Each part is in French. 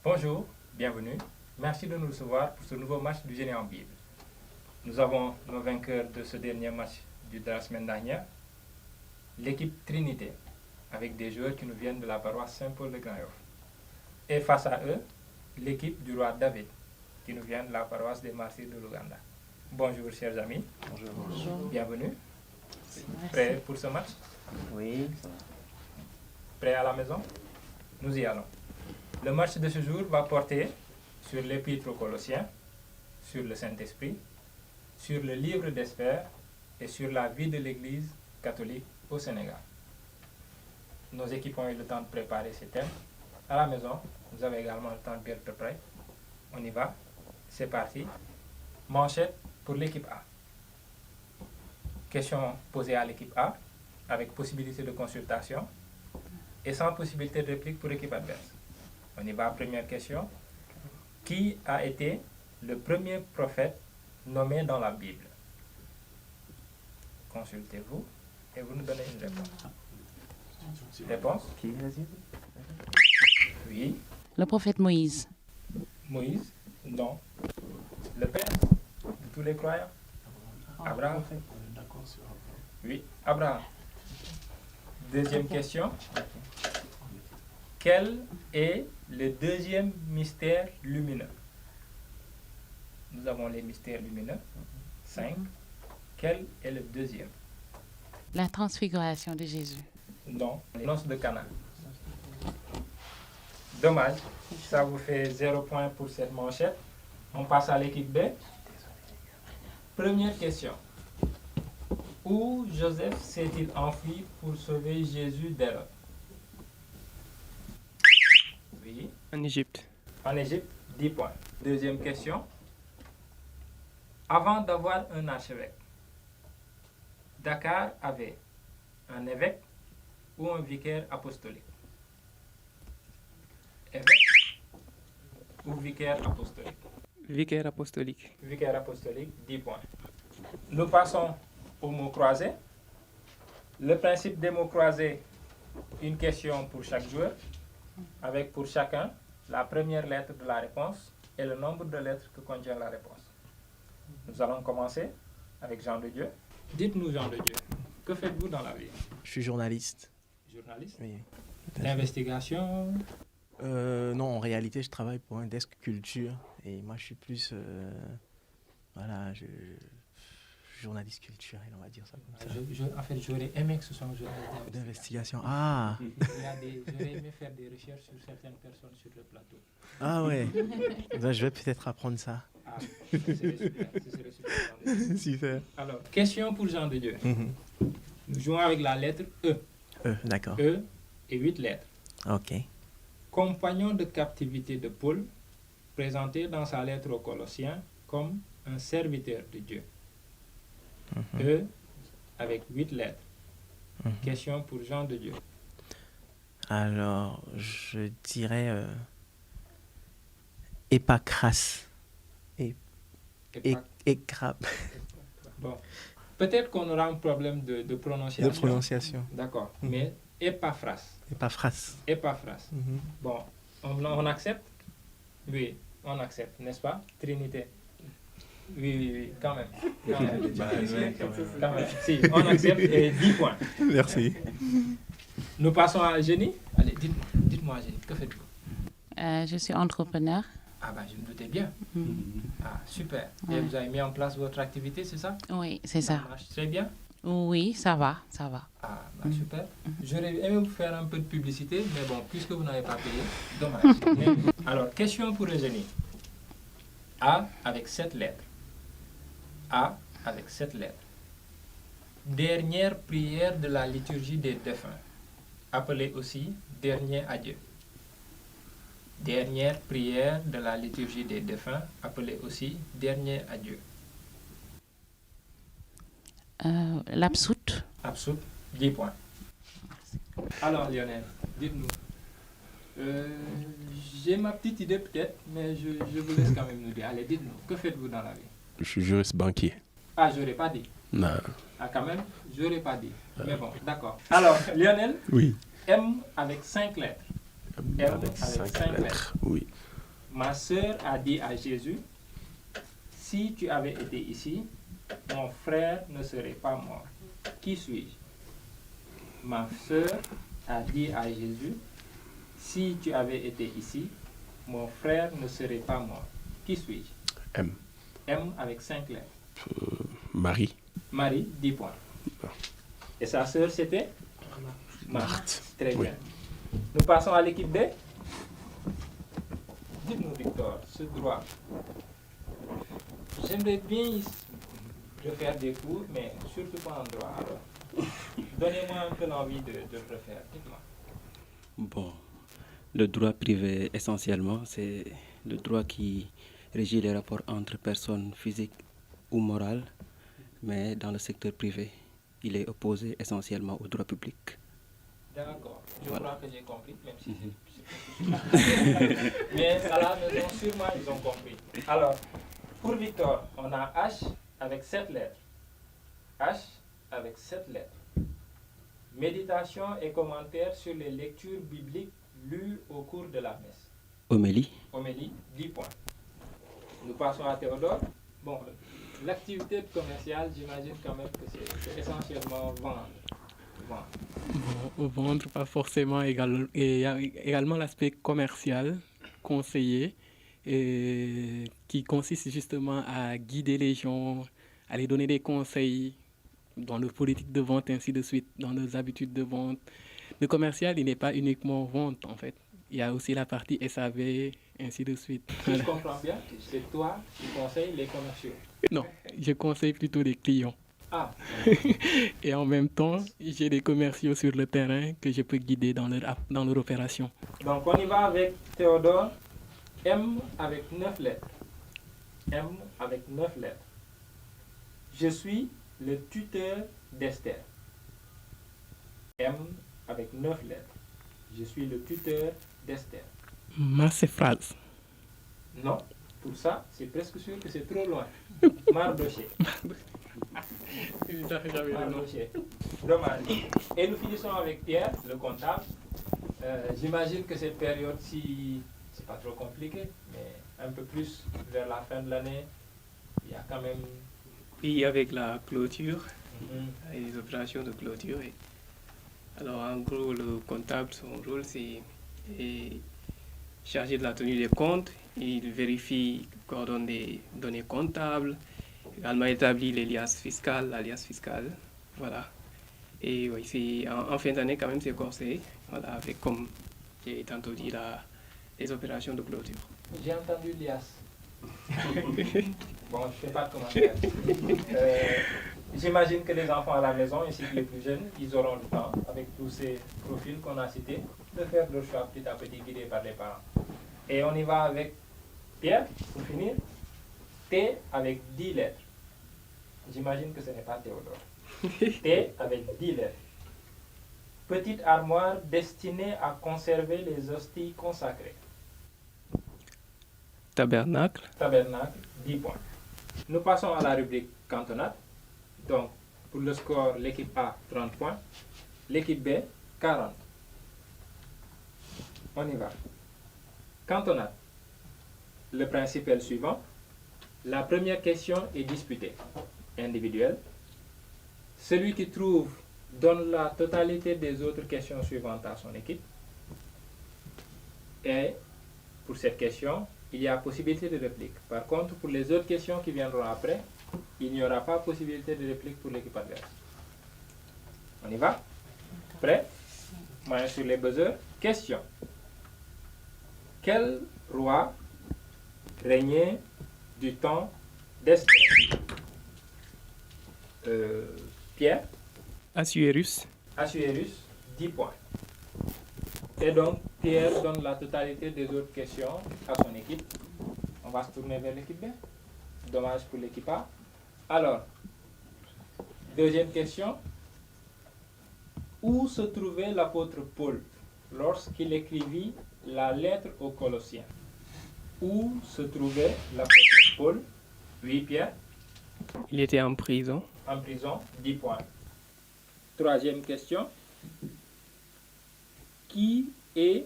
Bonjour, bienvenue. Merci de nous recevoir pour ce nouveau match du Génie en Bible. Nous avons nos vainqueurs de ce dernier match de la semaine dernière, l'équipe Trinité, avec des joueurs qui nous viennent de la paroisse Saint-Paul de Grand-Yoff. Et face à eux, l'équipe du roi David, qui nous vient de la paroisse des Martyrs de l'Ouganda. Bonjour chers amis. Bonjour. Bienvenue. Merci. Prêts pour ce match? Oui. Prêts à la maison? Nous y allons. Le match de ce jour va porter sur l'Épître aux Colossiens, sur le Saint-Esprit, sur le livre d'Esther et sur la vie de l'Église catholique au Sénégal. Nos équipes ont eu le temps de préparer ces thèmes. À la maison, vous avez également le temps de bien préparer. On y va. C'est parti. Manchette pour l'équipe A. Question posée à l'équipe A, avec possibilité de consultation et sans possibilité de réplique pour l'équipe adverse. On y va, première question. Qui a été le premier prophète nommé dans la Bible? Consultez-vous et vous nous donnez une réponse. Réponse? Qui, vas-y? Oui. Le prophète Moïse. Moïse? Non. Le père de tous les croyants? Abraham? Oui, Abraham. Deuxième question. Quel est le deuxième mystère lumineux? Nous avons les mystères lumineux. 5. Quel est le deuxième? La transfiguration de Jésus. Non, les noces de Cana. Dommage, ça vous fait 0 point pour cette manchette. On passe à l'équipe B. Première question. Où Joseph s'est-il enfui pour sauver Jésus d'Hérode? Oui. En Égypte. En Égypte, 10 points. Deuxième question. Avant d'avoir un archevêque, Dakar avait un évêque ou un vicaire apostolique? Évêque ou vicaire apostolique? Vicaire apostolique. Vicaire apostolique, 10 points. Nous passons aux mots croisés. Le principe des mots croisés, une question pour chaque joueur, avec pour chacun la première lettre de la réponse et le nombre de lettres que contient la réponse. Nous allons commencer avec Jean de Dieu. Dites-nous, Jean de Dieu, que faites-vous dans la vie? Je suis journaliste. Journaliste? Oui. D'investigation? Non, en réalité, je travaille pour un desk culture et moi, je suis plus, journaliste culturel, on va dire ça comme ça. En fait, j'aurais aimé que ce soit un journaliste D'investigation. Ah. J'aurais aimé faire des recherches sur certaines personnes sur le plateau. Ah ouais. Ben, je vais peut-être apprendre ça. Ah, ce serait super. Ce serait super. Super. Alors, question pour Jean de Dieu. Mhm. Nous jouons avec la lettre E. D'accord. E et 8 lettres. Ok. Compagnon de captivité de Paul, présenté dans sa lettre aux Colossiens comme un serviteur de Dieu. Mhm. E avec 8 lettres. Mhm. Question pour Jean de Dieu. Alors, je dirais Épacras. Écrabe. Bon. Peut-être qu'on aura un problème de prononciation. De prononciation. D'accord. Mhm. Mais Epaphras. Épaphras. Epaphras. Mhm. Bon, on accepte? Oui, on accepte, n'est-ce pas? Trinité. Oui, quand même. Quand même. Quand même. Si, on accepte et 10 points. Merci. Nous passons à Génie. Allez, dites-moi, Génie, que faites-vous? Je suis entrepreneur. Ah ben, je me doutais bien. Mhm. Ah, super. Et Ouais. vous avez mis en place votre activité, c'est ça? Oui, c'est ça. marche très bien? Oui, ça va, ça va. Ah, ben, super. J'aurais aimé vous faire un peu de publicité, mais bon, puisque vous n'avez pas payé, dommage. Alors, question pour le Génie. A avec 7 lettres. A avec 7 lettres. Dernière prière de la liturgie des défunts, appelée aussi dernier adieu. Dernière prière de la liturgie des défunts, appelée aussi dernier adieu. L'absoute. Absout, 10 points. Alors Lionel, dites-nous. J'ai ma petite idée peut-être, mais je vous laisse quand même nous dire. Allez, dites-nous, que faites-vous dans la vie? Je suis juriste banquier. Ah, j'aurais pas dit. Non. Ah, quand même, j'aurais pas dit. Mais bon, d'accord. Alors, Lionel, Oui. M avec 5 lettres. M Avec 5 5 lettres. Oui. Ma sœur a dit à Jésus, si tu avais été ici, mon frère ne serait pas mort. Qui suis-je? Ma sœur a dit à Jésus, si tu avais été ici, mon frère ne serait pas mort. Qui suis-je? M. M avec 5 lettres. Marie. Marie, 10 points. Et sa sœur, c'était Marthe. Très Oui. bien. Nous passons à l'équipe B. Dites-nous, Victor, ce droit. J'aimerais bien refaire des cours, mais surtout pas en droit. Alors, donnez-moi un peu l'envie de le refaire. Dites-moi. Bon, le droit privé, essentiellement, c'est le droit qui régit les rapports entre personnes physiques ou morales, mais dans le secteur privé, il est opposé essentiellement au droit public. D'accord. Je Voilà. crois que j'ai compris, même si c'est... Mais à la maison, sûrement, ils ont compris. Alors, pour Victor, on a H avec 7 lettres. H avec 7 lettres. Méditation et commentaires sur les lectures bibliques lues au cours de la messe. Homélie, Homélie, 10 points. Nous passons à Théodore. Bon, l'activité commerciale, j'imagine quand même que c'est essentiellement vendre. Vendre. Bon, vendre, pas forcément égal, et il y a également l'aspect commercial, conseiller, et qui consiste justement à guider les gens, à les donner des conseils dans leur politique de vente, ainsi de suite, dans leurs habitudes de vente. Le commercial, il n'est pas uniquement vente, en fait. Il y a aussi la partie SAV, ainsi de suite. Si je comprends bien, c'est toi qui conseilles les commerciaux. Non, je conseille plutôt les clients. Ah, Et en même temps, j'ai des commerciaux sur le terrain que je peux guider dans leur opération. donc on y va avec Théodore. M avec 9 lettres. M avec 9 lettres. Je suis le tuteur d'Esther. M avec 9 lettres. Je suis le tuteur d'Esther. Masse phrase. Non, pour ça, c'est presque sûr que c'est trop loin. Mardoché. Mardoché. Dommage. Et nous finissons avec Pierre, le comptable. J'imagine que cette période-ci, c'est pas trop compliqué, mais un peu plus vers la fin de l'année, il y a quand même... Puis avec la clôture, Mhm. et les opérations de clôture. Alors en gros, le comptable, son rôle, c'est chargé de la tenue des comptes. Il vérifie, coordonne des données comptables, également établit l'alias fiscal, voilà. Et oui, c'est en fin d'année quand même, c'est corsé, voilà, avec, comme j'ai tantôt dit, les opérations de clôture. J'ai entendu l'IAS. Bon, je ne fais pas de commentaire. J'imagine que les enfants à la maison, ainsi que les plus jeunes, ils auront le temps, avec tous ces profils qu'on a cités, de faire leur choix petit à petit, guidés par les parents. Et on y va avec Pierre, pour finir. T avec 10 lettres. J'imagine que ce n'est pas Théodore. T avec 10 lettres. Petite armoire destinée à conserver les hosties consacrées. Tabernacle, Tabernacle, 10 points. Nous passons à la rubrique cantonade. Donc, pour le score, l'équipe A, 30 points. L'équipe B, 40. On y va. Cantonade. Le principe est le suivant. La première question est disputée. Individuelle. Celui qui trouve donne la totalité des autres questions suivantes à son équipe. Et pour cette question, il y a possibilité de réplique. Par contre, pour les autres questions qui viendront après, il n'y aura pas possibilité de réplique pour l'équipe adverse. On y va? Prêt? Main sur les buzzers. Question. Quel roi régnait du temps d'Esther? Pierre? Assuérus, Assuérus, 10 points. Et donc, Pierre donne la totalité des autres questions à son équipe. On va se tourner vers l'équipe B. Dommage pour l'équipe A. Alors, deuxième question. Où se trouvait l'apôtre Paul lorsqu'il écrivit la lettre aux Colossiens? Où se trouvait l'apôtre Paul? Oui, Pierre. il était en prison. En prison, 10 points. Troisième question. Qui est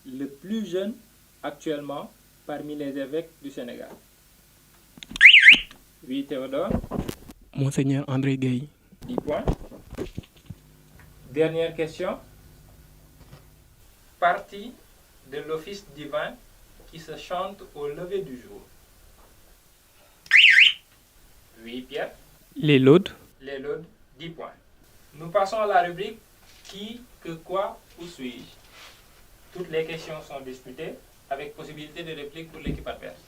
le plus jeune actuellement parmi les évêques du Sénégal? Oui, Théodore. Monseigneur André Gueye. 10 points. Dernière question. Partie de l'office divin qui se chante au lever du jour. Oui, Pierre. Les laudes. Les laudes, 10 points. Nous passons à la rubrique qui, que, quoi, où suis-je? Toutes les questions sont disputées avec possibilité de réplique pour l'équipe adverse.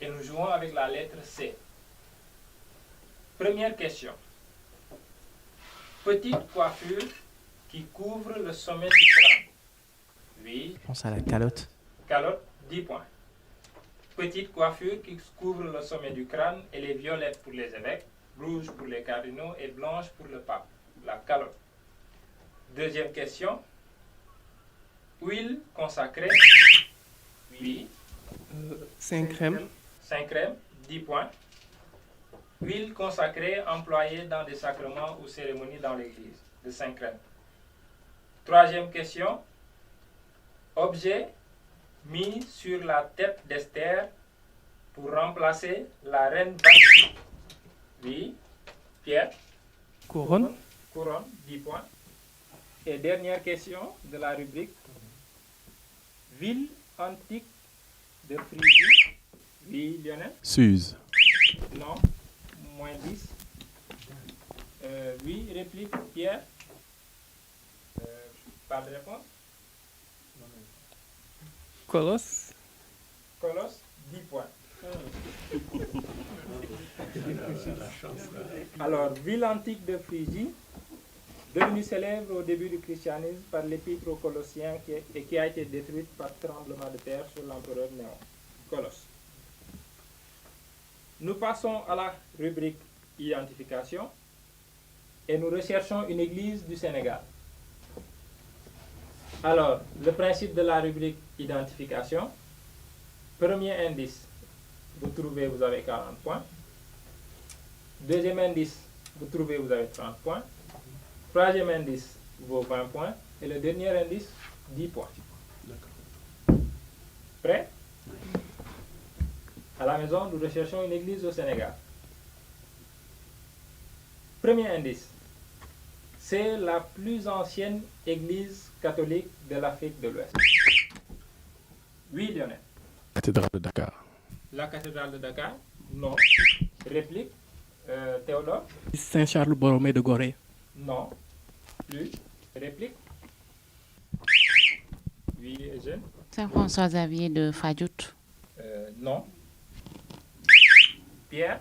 Et nous jouons avec la lettre C. Première question. Petite coiffure qui couvre le sommet du crâne. Oui. Je pense à la calotte. Calotte, 10 points. Petite coiffure qui couvre le sommet du crâne, elle est violette pour les évêques, rouge pour les cardinaux et blanche pour le pape. La calotte. Deuxième question. Huile consacrée. Oui. 5 crèmes. 5 crèmes, 10 points. Huile consacrée employée dans des sacrements ou cérémonies dans l'église, de 5 crèmes. Troisième question. Objet mis sur la tête d'Esther pour remplacer la reine Vashti. Oui. Pierre. Couronne. Couronne, 10 points. Et dernière question de la rubrique. Ville antique de Phrygie. Oui, Lionel. Suse. Non. Moins 10. Oui, réplique, Pierre. Pas de réponse. Colosse. Colosse, 10 points. Alors, ville antique de Phrygie, devenue célèbre au début du christianisme par l'épître aux Colossiens et qui a été détruite par tremblement de terre sur l'empereur Néron. Colosse. Nous passons à la rubrique identification et nous recherchons une église du Sénégal. Alors, le principe de la rubrique identification. Premier indice, vous trouvez, vous avez 40 points. Deuxième indice, vous trouvez, vous avez 30 points. Troisième indice, vos 20 points. Et le dernier indice, 10 points. Prêt? À la maison, nous recherchons une église au Sénégal. Premier indice. C'est la plus ancienne église catholique de l'Afrique de l'Ouest. Oui, Lionel. Cathédrale de Dakar. La cathédrale de Dakar? Non. Réplique? Théodore? Saint-Charles Borromée de Gorée. Non. Plus? Réplique? Oui, Eugène? Saint-François Xavier de Fadjout. Non. Pierre?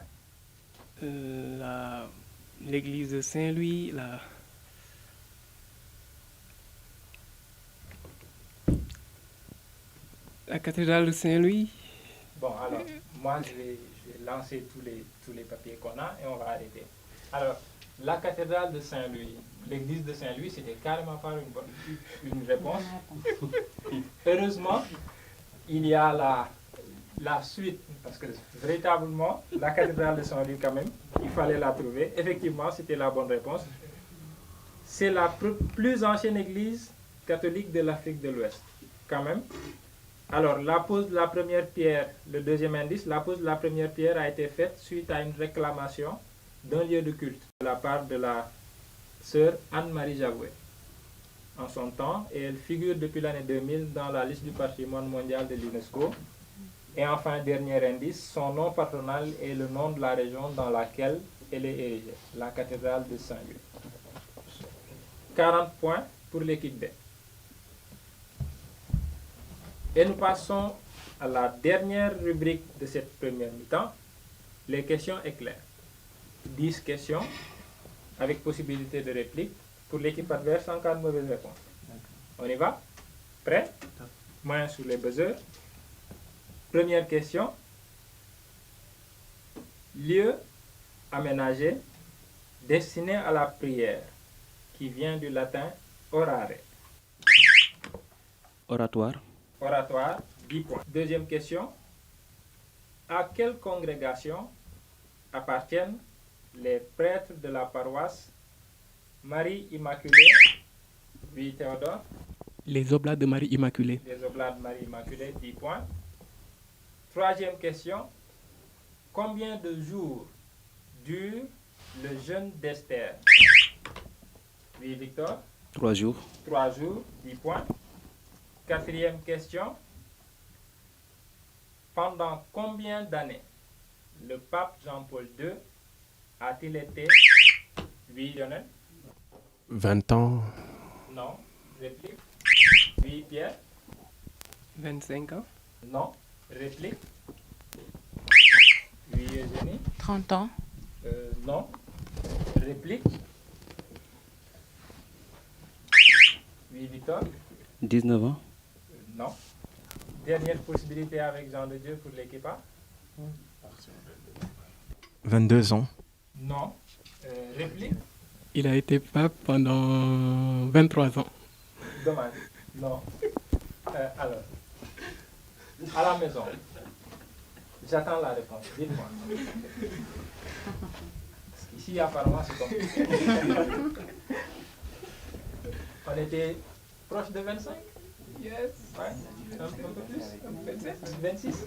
L'église de Saint-Louis. La cathédrale de Saint-Louis. Bon, alors, moi, je vais lancer tous les papiers qu'on a et on va arrêter. Alors, la cathédrale de Saint-Louis, l'église de Saint-Louis, c'était carrément pas une réponse. Heureusement, il y a la suite, parce que véritablement, la cathédrale de Saint-Louis, quand même, il fallait la trouver. Effectivement, c'était la bonne réponse. C'est la plus ancienne église catholique de l'Afrique de l'Ouest, quand même. Alors, la pose de la première pierre, le deuxième indice, la pose de la première pierre a été faite suite à une réclamation d'un lieu de culte de la part de la sœur Anne-Marie Javoué en son temps, et elle figure depuis l'année 2000 dans la liste du patrimoine mondial de l'UNESCO. Et enfin, dernier indice, son nom patronal est le nom de la région dans laquelle elle est érigée, la cathédrale de Saint-Louis. 40 points pour l'équipe B. Et nous passons à la dernière rubrique de cette première mi-temps, les questions éclairs. 10 questions avec possibilité de réplique pour l'équipe adverse en cas de mauvaise réponse. On y va? Prêt? Main sur les buzzers. Première question. Lieu aménagé destiné à la prière, qui vient du latin orare. Oratoire. Oratoire, 10 points. Deuxième question. À quelle congrégation appartiennent les prêtres de la paroisse Marie Immaculée? Oui, Théodore. Les Oblats de Marie Immaculée. Les Oblats de Marie Immaculée, 10 points. Troisième question. Combien de jours dure le jeûne d'Esther? Oui, Victor? 3 jours. 3 jours, 10 points. Quatrième question. Pendant combien d'années le pape Jean-Paul II a-t-il été? Oui, Lionel? 20 ans. Non. Réplique? Oui, Pierre? 25 ans. Non. Réplique? Oui, Eugénie? 30 ans. Non. Réplique? Oui, Victor? 19 ans. Non. Dernière possibilité avec Jean de Dieu pour l'équipe A? 22 ans. Non. Réplique? Il a été pape pendant 23 ans. Dommage. Non. Alors, à la maison, j'attends la réponse. Dites-moi. Ici, apparemment, c'est comme on était proche de 25? Yes. Ouais. Un peu plus? 26?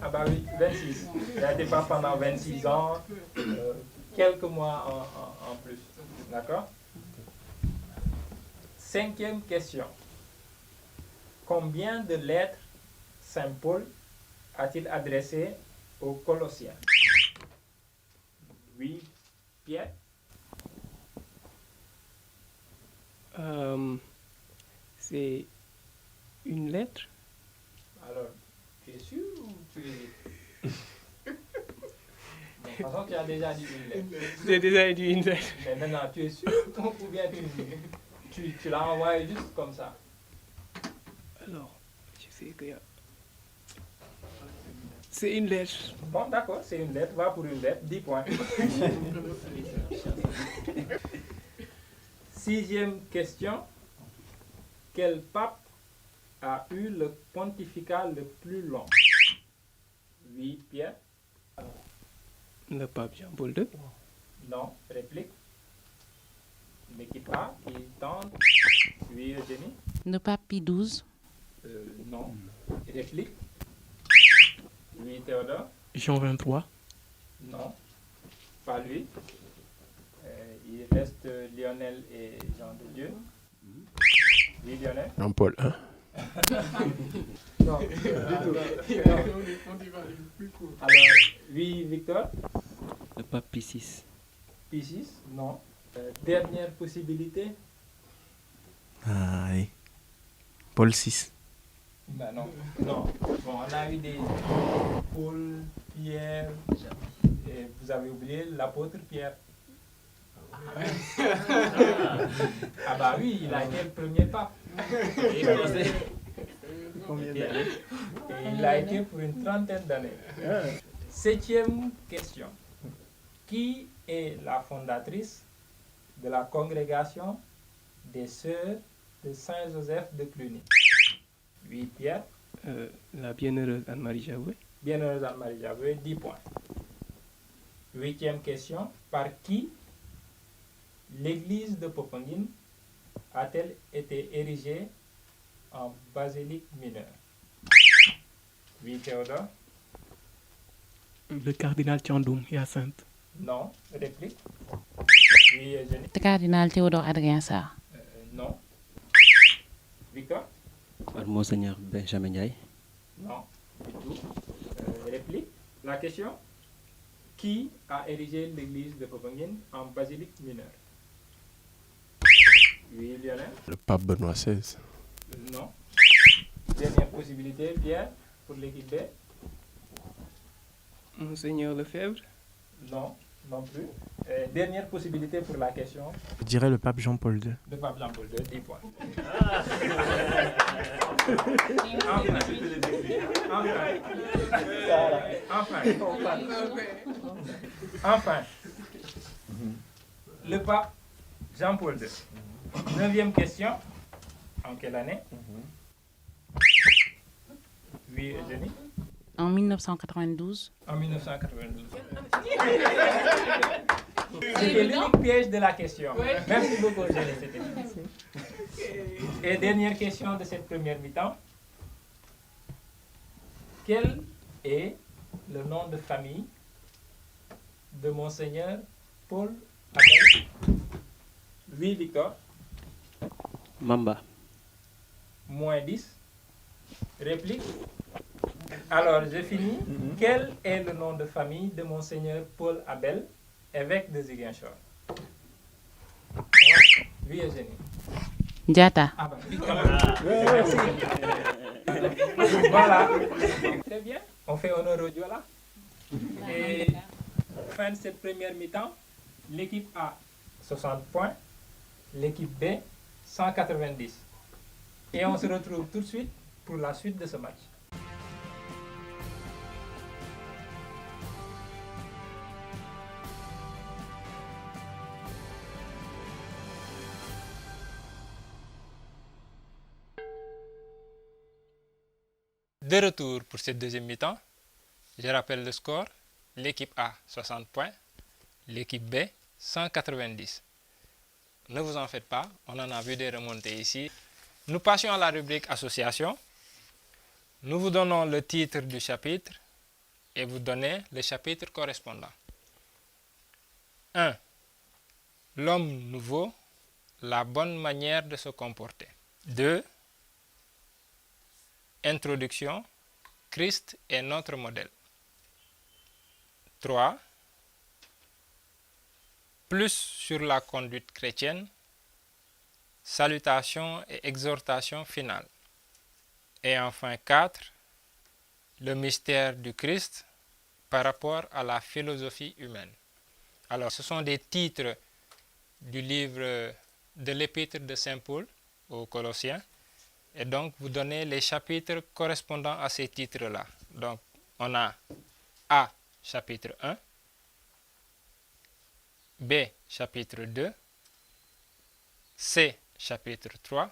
Ah bah oui, 26. Il a été pape pendant 26 ans, quelques mois en plus. D'accord? Cinquième question. Combien de lettres Saint Paul a-t-il adressées aux Colossiens? Oui, Pierre? C'est une lettre. Alors, tu es sûr ou tu hésites? De toute façon, tu as déjà dit une lettre. J'ai déjà dit une lettre. Mais maintenant, tu es sûr ou bien tu l'as envoyé juste comme ça? Alors, je sais que c'est une lettre. Bon, d'accord, c'est une lettre. Va pour une lettre, 10 points. Sixième question. Quel pape a eu le pontificat le plus long? Oui, Pierre? Le pape Jean-Paul II. Non. Réplique? L'équipe A qui tente? Oui, Eugénie? Le pape Pie XII. Non. Réplique? Oui, Théodore? Jean 23. Non. Pas lui. Il reste Lionel et Jean de Dieu. Oui, Lionel? Jean-Paul I. Non, du tout. Alors, oui, Victor? Le pape Pie VI. Pie VI? Non. Dernière possibilité? Ah, oui. Paul VI. Ben non. Non. Bon, on a eu des Paul, Pierre, et vous avez oublié l'apôtre Pierre. Ah bah oui, il a été le premier pape. Et il a été pour une trentaine d'années. Septième question. Qui est la fondatrice de la congrégation des sœurs de Saint-Joseph de Cluny? Oui, Pierre? La bienheureuse Anne-Marie Javoué. Bienheureuse Anne-Marie Javoué, 10 points. Huitième question. Par qui l'église de Popenguine a-t-elle été érigée en basilique mineure? Oui, Théodore? Le cardinal Thiandoum et Hyacinthe. Non. Réplique? Oui, Eugénie? Le cardinal Théodore Adrien Sarr. Non. Victor? Par Monseigneur Benjamin Ndiaye. Non, du tout. Réplique? La question? Qui a érigé l'église de Popenguine en basilique mineure? Oui, Lionel? Le pape Benoît XVI. Non. Dernière possibilité, Pierre, pour l'équipe B? Monseigneur Lefebvre. Non, non plus. Dernière possibilité pour la question. Je dirais le pape Jean-Paul II. Le pape Jean-Paul II, 10 points. Enfin. Le pape Jean-Paul II. Neuvième question. En quelle année? Oui, Eugénie? En 1992. En 1992. C'était l'unique piège de la question. Merci beaucoup, Eugénie. C'était difficile. Et dernière question de cette première mi-temps. Quel est le nom de famille de Monseigneur Paul Abel? Oui, Victor. Mamba. Moins 10. Réplique. Alors, je finis. Quel est le nom de famille de Monseigneur Paul Abel, évêque de Ziguinchor? Oui, Eugénie. Diata. Ah ben, merci. Voilà. Très bien. On fait honneur au Diola. Et fin de cette première mi-temps, l'équipe A 60 points, l'équipe B 190. Et on se retrouve tout de suite pour la suite de ce match. De retour pour cette deuxième mi-temps. Je rappelle le score. L'équipe A 60 points, l'équipe B 190. Ne vous en faites pas, on en a vu des remontées ici. Nous passions à la rubrique association. Nous vous donnons le titre du chapitre et vous donnez le chapitre correspondant. 1. L'homme nouveau, la bonne manière de se comporter. 2. Introduction, Christ est notre modèle. 3. Plus sur la conduite chrétienne, salutation et exhortation finale. Et enfin 4. Le mystère du Christ par rapport à la philosophie humaine. Alors, ce sont des titres du livre de l'épître de Saint Paul aux Colossiens. Et donc, vous donnez les chapitres correspondant à ces titres-là. Donc, on a A, chapitre 1, B, chapitre 2, C, chapitre 3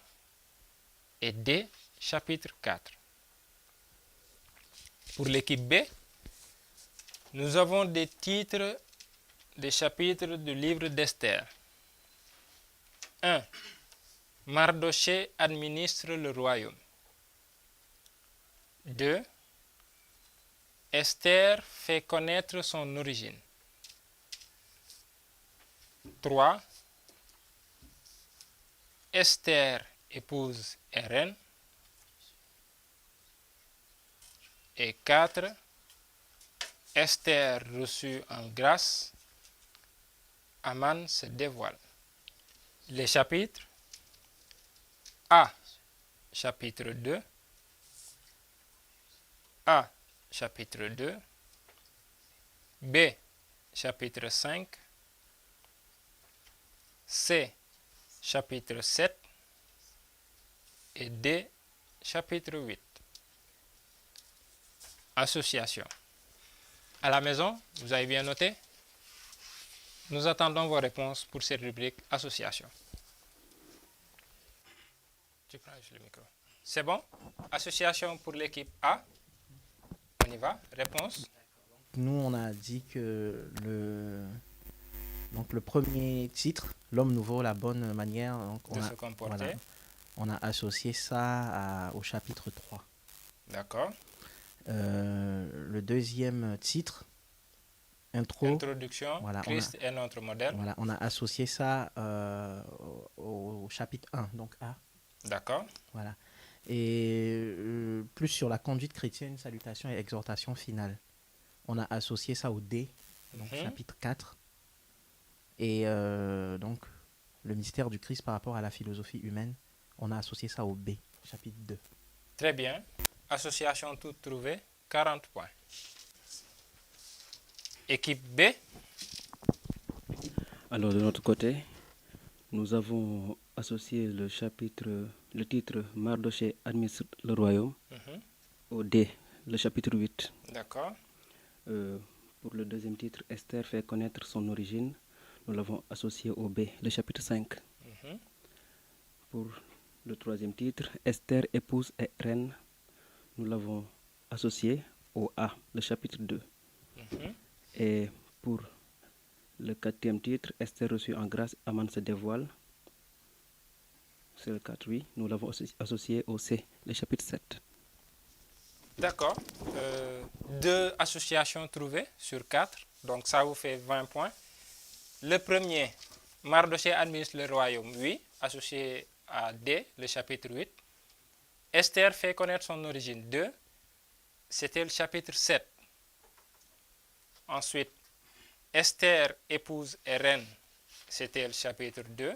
et D, chapitre 4. Pour l'équipe B, nous avons des titres des chapitres du livre d'Esther. 1. Mardochée administre le royaume. 2. Esther fait connaître son origine. 3. Esther épouse et reine. Et 4. Esther reçue en grâce. Aman se dévoile. Les chapitres. A, chapitre 2. A, chapitre 2. B, chapitre 5. C, chapitre 7. Et D, chapitre 8. Association. À la maison, vous avez bien noté? Nous attendons vos réponses pour cette rubrique association. Tu prends juste le micro. C'est bon? Association pour l'équipe A. On y va. Réponse? Nous, on a dit que le premier titre, L'homme nouveau, la bonne manière, donc De se comporter. voilà, on a associé ça au chapitre 3. D'accord. Le deuxième titre, Introduction, voilà, Christ est notre modèle. Voilà, on a associé ça au chapitre 1, donc A. D'accord. Voilà. Et plus sur la conduite chrétienne, salutation et exhortation finale. On a associé ça au D, donc chapitre 4. Et donc, le mystère du Christ par rapport à la philosophie humaine, on a associé ça au B, chapitre 2. Très bien. Association toute trouvée, 40 points. Équipe B. Alors, de notre côté, nous avons associé le titre Mardochée administre le royaume au D, le chapitre 8. D'accord. Pour le deuxième titre, Esther fait connaître son origine. Nous l'avons associé au B, le chapitre 5. Pour le troisième titre, Esther épouse et reine. Nous l'avons associé au A, le chapitre 2. Et pour le quatrième titre, Esther reçue en grâce, Aman se dévoile. C'est le 4, oui. Nous l'avons associé au C, le chapitre 7. D'accord. 2 associations trouvées sur 4. Donc ça vous fait 20 points. Le premier, Mardochée administre le royaume, oui, associé à D, le chapitre 8. Esther fait connaître son origine, 2. C'était le chapitre 7. Ensuite, Esther épouse et reine, c'était le chapitre 2.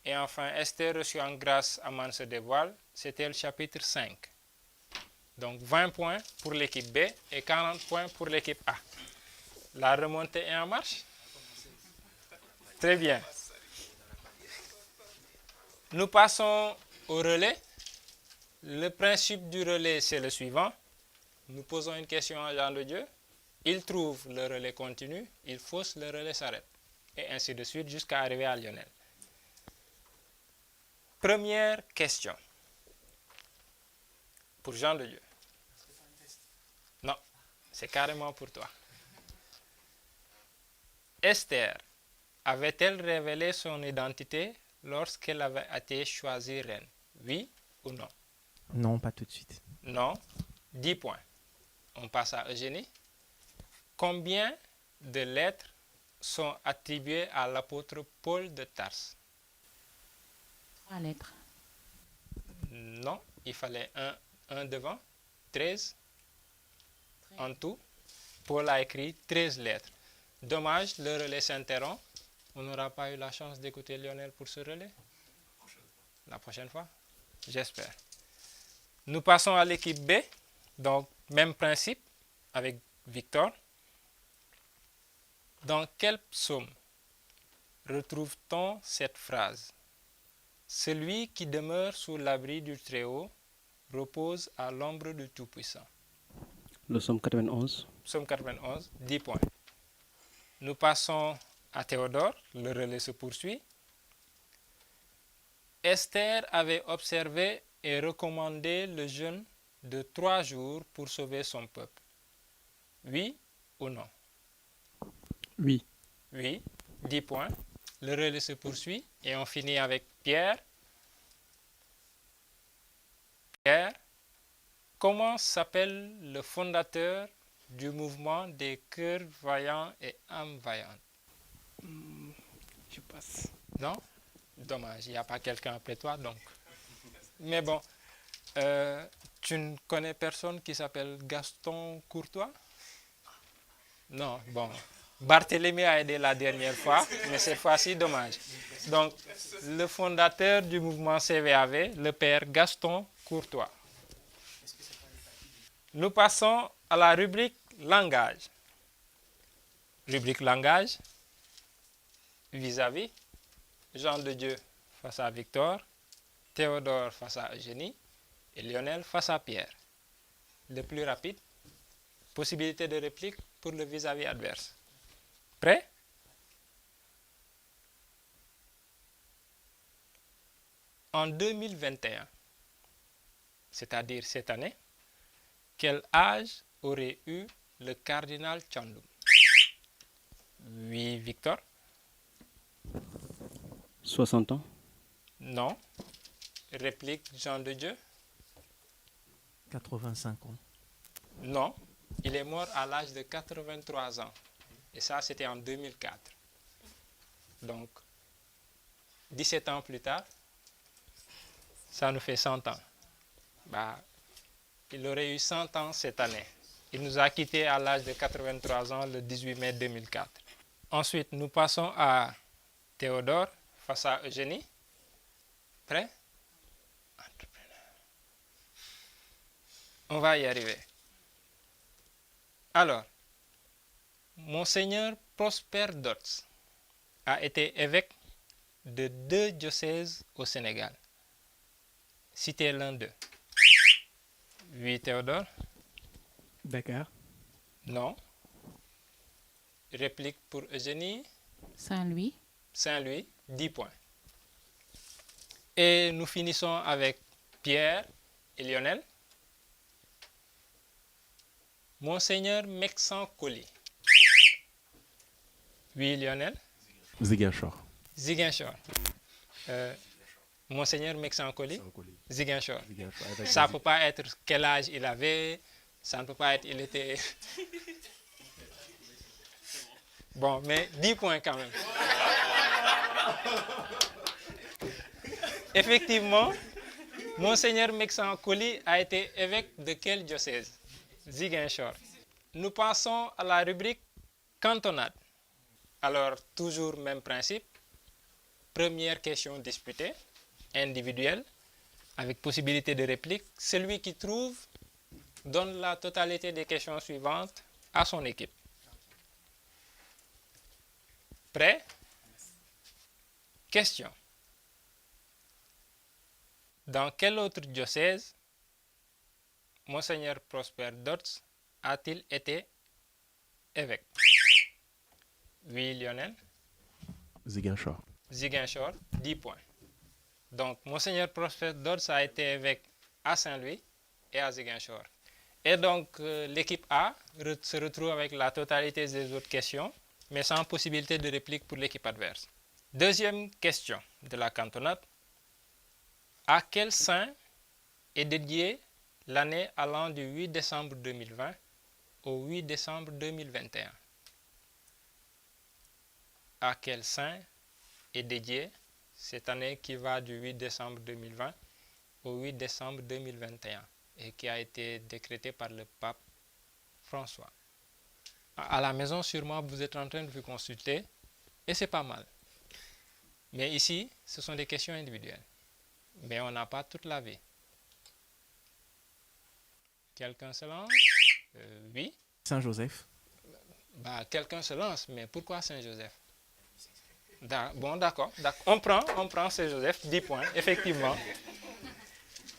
Et enfin, Esther reçut en grâce, Aman se dévoile, c'était le chapitre 5. Donc 20 points pour l'équipe B et 40 points pour l'équipe A. La remontée est en marche? Très bien. Nous passons au relais. Le principe du relais, c'est le suivant. Nous posons une question à Jean de Dieu. Il trouve le relais continu, il fausse, le relais s'arrête. Et ainsi de suite jusqu'à arriver à Lionel. Première question. Pour Jean de Dieu. Non, c'est carrément pour toi. Esther avait-elle révélé son identité lorsqu'elle avait été choisie reine? Oui ou non? Non, pas tout de suite. Non. 10 points. On passe à Eugénie. Combien de lettres sont attribuées à l'apôtre Paul de Tarse? 3 lettres. Non, il fallait un devant. 13. En tout, Paul a écrit 13 lettres. Dommage, le relais s'interrompt. On n'aura pas eu la chance d'écouter Lionel pour ce relais? La prochaine fois? J'espère. Nous passons à l'équipe B. Donc, même principe avec Victor. Dans quel psaume retrouve-t-on cette phrase? Celui qui demeure sous l'abri du Très-Haut repose à l'ombre du Tout-Puissant. Le psaume 91. Psaume 91, 10 points. Nous passons à Théodore, le relais se poursuit. Esther avait observé et recommandé le jeûne de 3 jours pour sauver son peuple. Oui ou non? Oui. Oui, 10 points. Le relais se poursuit et on finit avec Pierre. Pierre, comment s'appelle le fondateur du mouvement des cœurs vaillants et âmes vaillantes? Je passe. Non? Dommage, il n'y a pas quelqu'un après toi, donc. Mais bon, tu ne connais personne qui s'appelle Gaston Courtois? Non, bon. Barthélemy a aidé la dernière fois, mais cette fois-ci, dommage. Donc, le fondateur du mouvement CVAV, le père Gaston Courtois. Nous passons à la rubrique langage. Rubrique langage, vis-à-vis, Jean de Dieu face à Victor, Théodore face à Eugénie et Lionel face à Pierre. Le plus rapide, possibilité de réplique pour le vis-à-vis adverse. Prêt? En 2021, c'est-à-dire cette année, quel âge aurait eu le cardinal Chandoum? Oui, Victor? 60 ans. Non. Réplique Jean de Dieu? 85 ans. Non. Il est mort à l'âge de 83 ans. Et ça, c'était en 2004. Donc, 17 ans plus tard, ça nous fait 100 ans. Il aurait eu 100 ans cette année. Il nous a quittés à l'âge de 83 ans le 18 mai 2004. Ensuite, nous passons à Théodore face à Eugénie. Prêt? Entrepreneur. On va y arriver. Alors, Monseigneur Prosper Dotz a été évêque de 2 diocèses au Sénégal. Citez l'un d'eux. Oui, Théodore? Dakar. Non. Réplique pour Eugénie? Saint-Louis. Saint-Louis, 10 points. Et nous finissons avec Pierre et Lionel. Monseigneur Mexan Colli. Oui, Lionel? Ziguinchor. Ziguinchor. Monseigneur Mexancoli, Sankoli. Ziguinchor. Ziguinchor, avec Ça ne peut pas être quel âge il avait, ça ne peut pas être il était... Bon, mais 10 points quand même. Effectivement, Monseigneur Mexancoli a été évêque de quel diocèse? Ziguinchor. Nous passons à la rubrique cantonade. Alors, toujours même principe. Première question disputée, individuelle, avec possibilité de réplique. Celui qui trouve donne la totalité des questions suivantes à son équipe. Prêt? Question. Dans quel autre diocèse Monseigneur Prosper Dodds a-t-il été évêque? Oui, Lionel. Ziguinchor. Ziguinchor, 10 points. Donc, Monseigneur Prosper Dodds a été évêque à Saint-Louis et à Ziguinchor. Et donc, l'équipe A se retrouve avec la totalité des autres questions, mais sans possibilité de réplique pour l'équipe adverse. Deuxième question de la cantonade. À quel saint est dédiée l'année allant du 8 décembre 2020 au 8 décembre 2021? À quel saint est dédiée cette année qui va du 8 décembre 2020 au 8 décembre 2021 et qui a été décrétée par le pape François? À la maison, sûrement, vous êtes en train de vous consulter et c'est pas mal. Mais ici, ce sont des questions individuelles. Mais on n'a pas toute la vie. Quelqu'un se lance? Oui. Saint-Joseph. Bah, quelqu'un se lance, mais pourquoi Saint-Joseph? Bon, d'accord. On prend Saint-Joseph, 10 points, effectivement.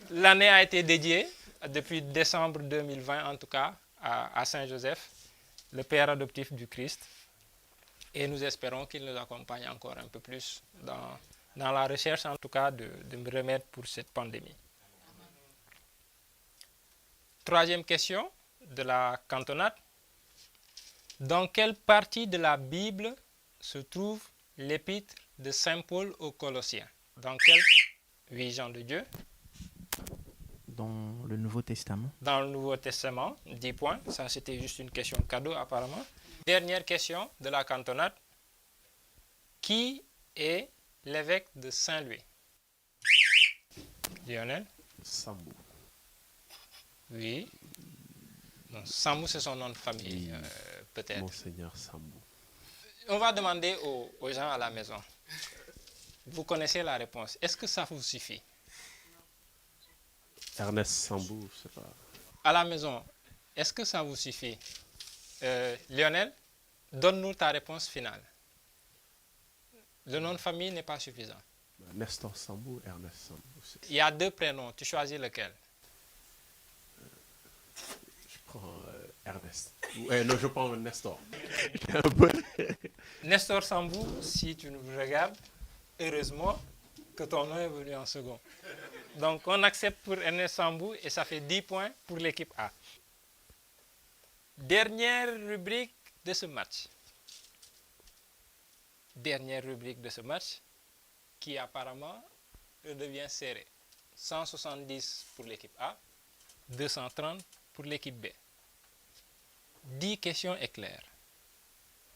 L'année a été dédiée, depuis décembre 2020 en tout cas, à Saint-Joseph, le père adoptif du Christ. Et nous espérons qu'il nous accompagne encore un peu plus dans la recherche, en tout cas, de remèdes pour cette pandémie. Troisième question de la cantonade. Dans quelle partie de la Bible se trouve l'épître de Saint Paul aux Colossiens? Dans quel... Oui, Jean de Dieu. Dans le Nouveau Testament. Dans le Nouveau Testament, 10 points. Ça, c'était juste une question cadeau, apparemment. Dernière question de la cantonade. Qui est l'évêque de Saint-Louis? Lionel? Sambou. Oui. Non, Sambou, c'est son nom de famille, peut-être. Monseigneur Sambou. On va demander aux gens à la maison. Vous connaissez la réponse. Est-ce que ça vous suffit? Ernest Sambou, je sais pas. À la maison, est-ce que ça vous suffit? Lionel, donne-nous ta réponse finale. Le nom de famille n'est pas suffisant. Nestor Sambou, Ernest Sambou. Il y a 2 prénoms. Tu choisis lequel? Je prends Ernest. Non, je prends Nestor. Nestor Sambou, si tu nous regardes, heureusement que ton nom est venu en second. Donc, on accepte pour Ernest Sambou et ça fait 10 points pour l'équipe A. Dernière rubrique de ce match. Dernière rubrique de ce match qui apparemment redevient serré. 170 pour l'équipe A, 230 pour l'équipe B. 10 questions éclairs.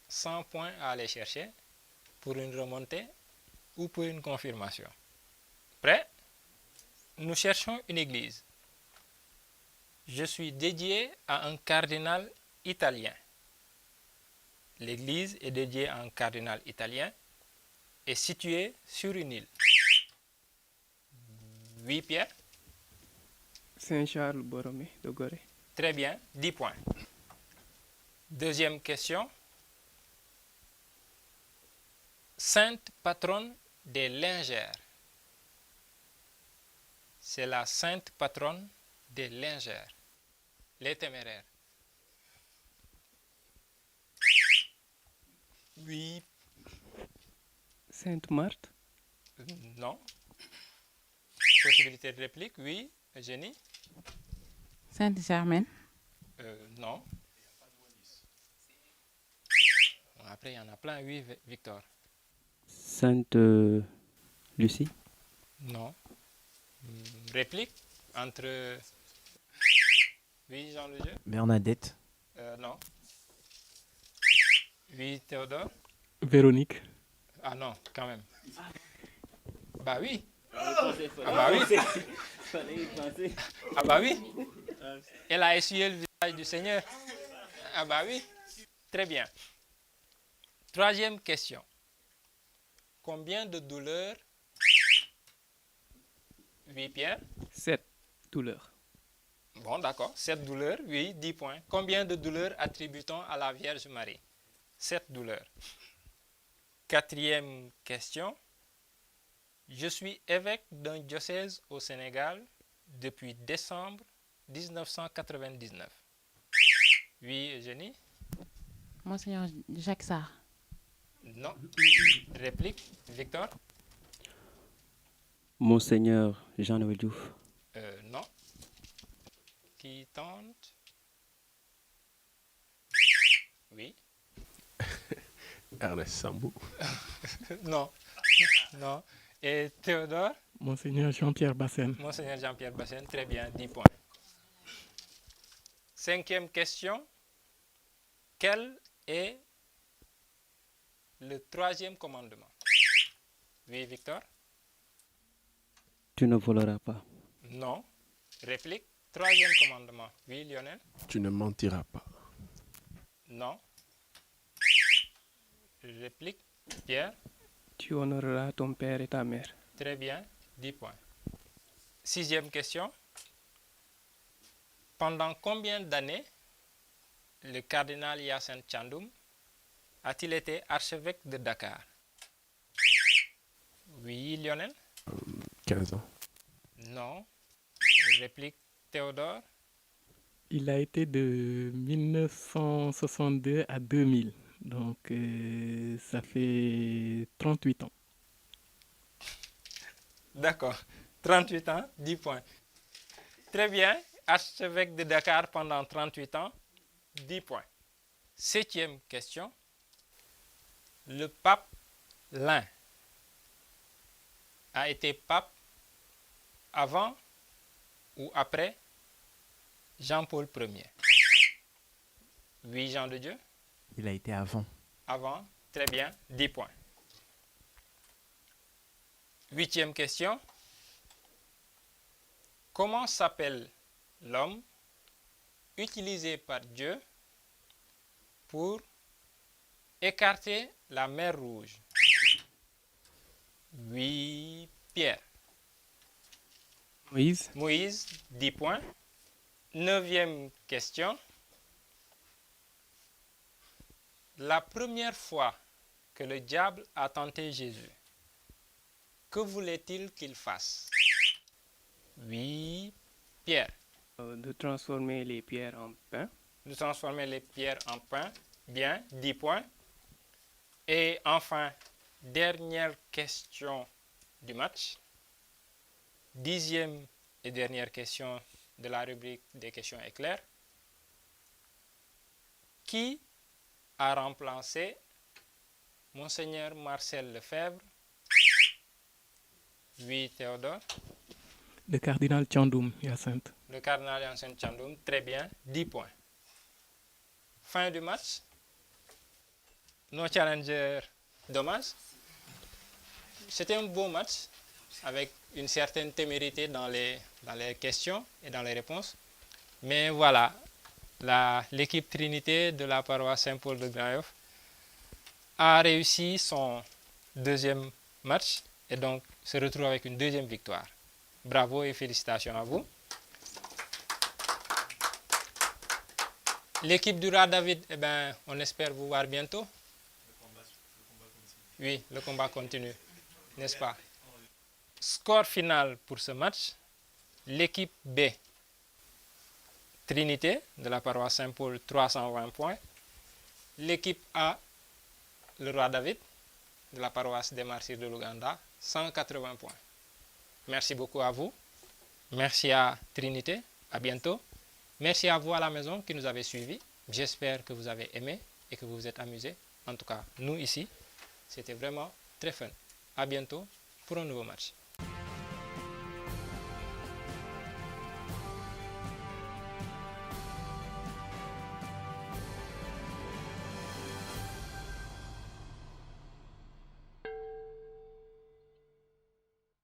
100 points à aller chercher pour une remontée ou pour une confirmation. Prêt? Nous cherchons une église. Je suis dédié à un cardinal italien. L'église est dédiée à un cardinal italien et située sur une île. Oui, Pierre? Saint-Charles Borromée de Gorée. Très bien, 10 points. Deuxième question. Sainte patronne des lingères. C'est la sainte patronne des lingères. Les téméraires. Oui. Sainte Marthe. Non. Possibilité de réplique, oui. Eugénie? Sainte-Germaine. Non. Après, il y en a plein, oui, Victor. Sainte Lucie. Non. Réplique entre... Oui, Jean le Dieu? Bernadette. Non. Oui, Théodore? Véronique. Ah non, quand même. Bah oui. Ah bah oui. Ah bah oui. Elle a essuyé le visage du Seigneur. Ah bah oui. Très bien. Troisième question. Combien de douleurs? Oui, Pierre? 7 douleurs. Bon, d'accord. 7 douleurs, oui, 10 points. Combien de douleurs attribue-t-on à la Vierge Marie? 7 douleurs. Quatrième question. Je suis évêque d'un diocèse au Sénégal depuis décembre 1999. Oui, Eugénie? Monseigneur Jacques Sarr. Non. Réplique, Victor? Monseigneur Jean-Noël Diouf. Non. Qui tente? Oui. Ernest Sambou. Non. Non. Et Théodore? Monseigneur Jean-Pierre Bassène. Monseigneur Jean-Pierre Bassène, très bien, 10 points. Cinquième question. Quel est le troisième commandement? Oui, Victor? Tu ne voleras pas. Non. Réplique. Troisième commandement. Oui, Lionel? Tu ne mentiras pas. Non. Réplique. Pierre? Tu honoreras ton père et ta mère. Très bien, 10 points. Sixième question. Pendant combien d'années le cardinal Hyacinthe Thiandoum a-t-il été archevêque de Dakar? Oui, Lionel? 15 ans. Non. Réplique Théodore? Il a été de 1962 à 2000. Donc, ça fait 38 ans. D'accord. 38 ans, 10 points. Très bien. Archevêque de Dakar pendant 38 ans, 10 points. Septième question. Le pape Lin a été pape avant ou après Jean-Paul Ier? Oui, Jean de Dieu? Il a été avant. Avant, très bien, 10 points. Huitième question. Comment s'appelle l'homme utilisé par Dieu pour écarter la mer Rouge? Oui, Pierre. Moïse. Moïse, 10 points. Neuvième question. La première fois que le diable a tenté Jésus, que voulait-il qu'il fasse? Oui, Pierre. De transformer les pierres en pain. De transformer les pierres en pain. Bien, 10 points. Et enfin, dernière question du match. Dixième et dernière question de la rubrique des questions éclairs. Qui a remplacé Monseigneur Marcel Lefebvre? Oui, Théodore. Le cardinal Thiandoum, Hyacinthe. Le cardinal Hyacinthe Thiandoum, très bien, 10 points. Fin du match. Nos challengers, dommage. C'était un beau match avec une certaine témérité dans les questions et dans les réponses. Mais voilà, l'équipe Trinité de la paroisse Saint-Paul de Grand-Yoff a réussi son deuxième match et donc se retrouve avec une deuxième victoire. Bravo et félicitations à vous. L'équipe du Roi David, eh ben, on espère vous voir bientôt. Oui, le combat continue, n'est-ce pas? Score final pour ce match. L'équipe B, Trinité de la paroisse Saint-Paul, 320 points. L'équipe A, le Roi David de la paroisse des Martyrs de l'Ouganda, 180 points. Merci beaucoup à vous. Merci à Trinité. À bientôt. Merci à vous à la maison qui nous avez suivis. J'espère que vous avez aimé et que vous vous êtes amusés. En tout cas, nous ici, c'était vraiment très fun. À bientôt pour un nouveau match.